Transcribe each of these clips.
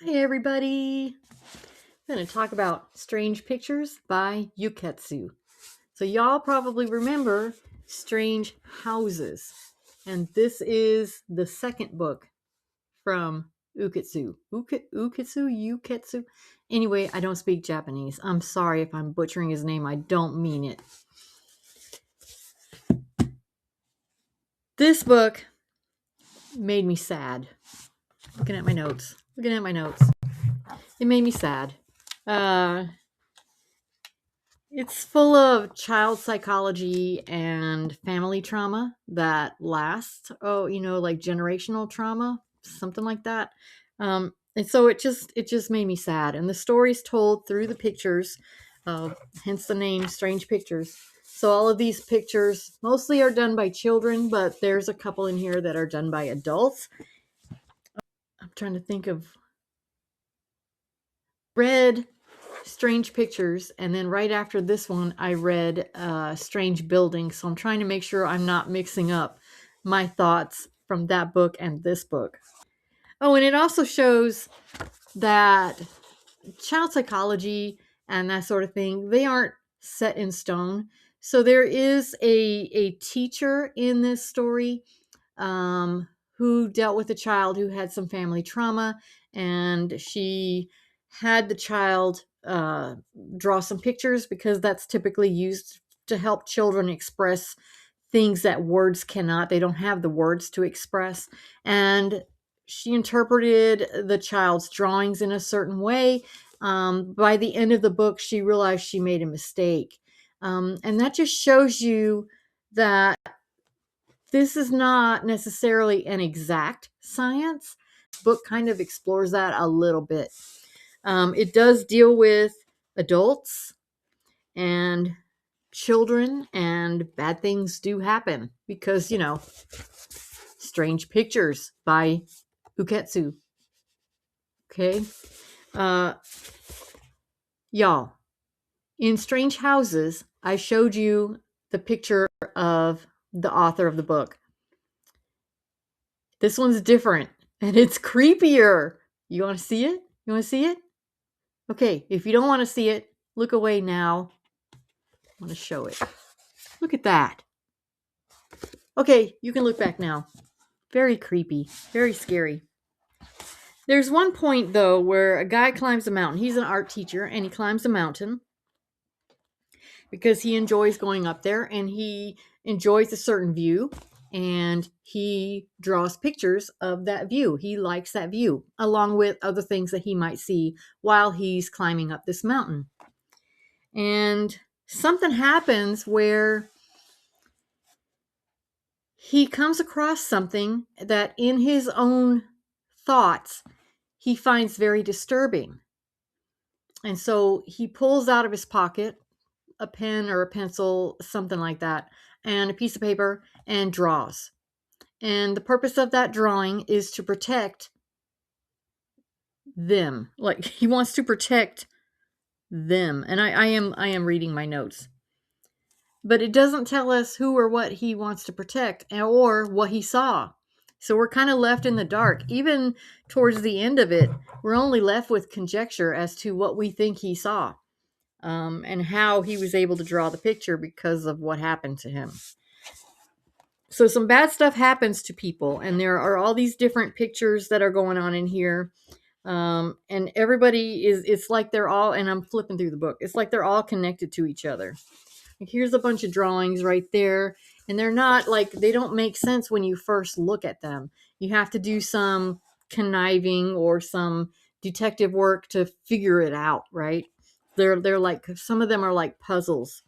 Hi, everybody. I'm going to talk about Strange Pictures by Uketsu. So, y'all probably remember Strange Houses. And this is the second book from Uketsu. Uketsu? Anyway, I don't speak Japanese. I'm sorry if I'm butchering his name. I don't mean it. This book made me sad. Looking at my notes. It made me sad. It's full of child psychology and family trauma that lasts. Oh, like generational trauma, something like that. And so it just made me sad. And the story's told through the pictures, hence the name Strange Pictures. So all of these pictures mostly are done by children, but there's a couple in here that are done by adults. I'm trying to think of read Strange Pictures, and then right after this one I read Strange Buildings. So I'm trying to make sure I'm not mixing up my thoughts from that book and this book. Oh, and it also shows that child psychology and that sort of thing, they aren't set in stone. So there is a teacher in this story who dealt with a child who had some family trauma, and she had the child draw some pictures because that's typically used to help children express things that words cannot. They don't have the words to express. And she interpreted the child's drawings in a certain way. By the end of the book, she realized she made a mistake. And that just shows you that this is not necessarily an exact science. This book kind of explores that a little bit. It does deal with adults and children, and bad things do happen because, Strange Pictures by Uketsu. Okay. Y'all, in Strange Houses, I showed you the picture of the author of the book. This one's different, and it's creepier. You want to see it? You want to see it? Okay, if you don't want to see it, look away now. I want to show it. Look at that. Okay, you can look back now. Very creepy, very scary. There's one point, though, where a guy climbs a mountain. He's an art teacher, and he climbs a mountain because he enjoys going up there, and he enjoys a certain view, and he draws pictures of that view. He likes that view, along with other things that he might see while he's climbing up this mountain. And something happens where he comes across something that in his own thoughts he finds very disturbing. And so he pulls out of his pocket a pen or a pencil, something like that, and a piece of paper, and draws. And the purpose of that drawing is to protect them. Like, he wants to protect them. And I am reading my notes. But it doesn't tell us who or what he wants to protect or what he saw. So we're kind of left in the dark. Even towards the end of it, we're only left with conjecture as to what we think he saw, and how he was able to draw the picture because of what happened to him. So some bad stuff happens to people, and there are all these different pictures that are going on in here. And everybody it's like they're all, and I'm flipping through the book, it's like they're all connected to each other. Like, here's a bunch of drawings right there, and they're not like, they don't make sense when you first look at them. You have to do some conniving or some detective work to figure it out, right? They're like, some of them are like puzzles.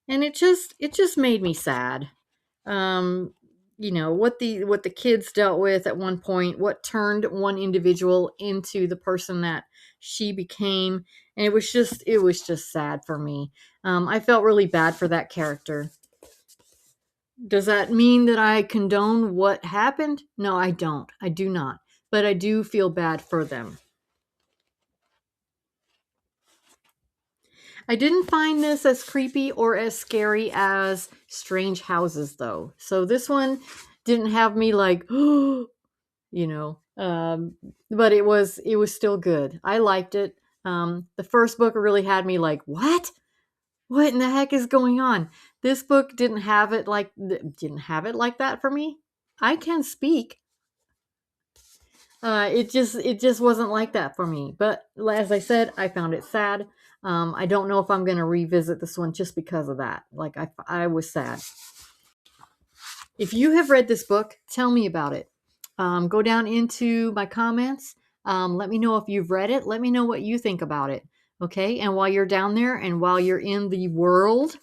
And it just made me sad. What the kids dealt with at one point, what turned one individual into the person that she became, and it was just sad for me. I felt really bad for that character. Does that mean that I condone what happened? No, I don't. I do not. But I do feel bad for them. I didn't find this as creepy or as scary as Strange Houses, though. So this one didn't have me like, you know, um, but it was still good. I liked it. The first book really had me like, what in the heck is going on? This book didn't have it like that for me. I can speak. It just wasn't like that for me. But as I said, I found it sad. I don't know if I'm going to revisit this one just because of that. Like I was sad. If you have read this book, tell me about it. Go down into my comments. Let me know if you've read it. Let me know what you think about it. Okay. And while you're down there and while you're in the world,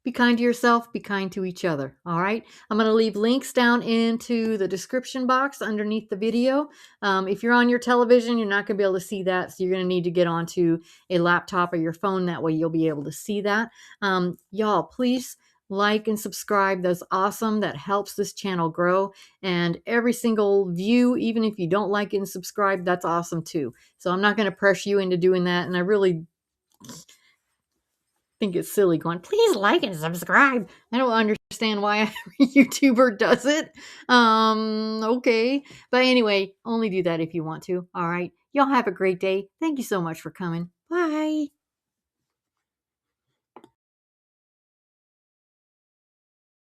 be kind to yourself, be kind to each other. All right. I'm going to leave links down into the description box underneath the video. If you're on your television, you're not going to be able to see that. So you're going to need to get onto a laptop or your phone. That way you'll be able to see that. Y'all, please like and subscribe. That's awesome. That helps this channel grow. And every single view, even if you don't like it and subscribe, that's awesome too. So I'm not going to pressure you into doing that. And I really think it's silly going, please like and subscribe. I don't understand why every YouTuber does it. Okay. But anyway, only do that if you want to. All right. Y'all have a great day. Thank you so much for coming. Bye.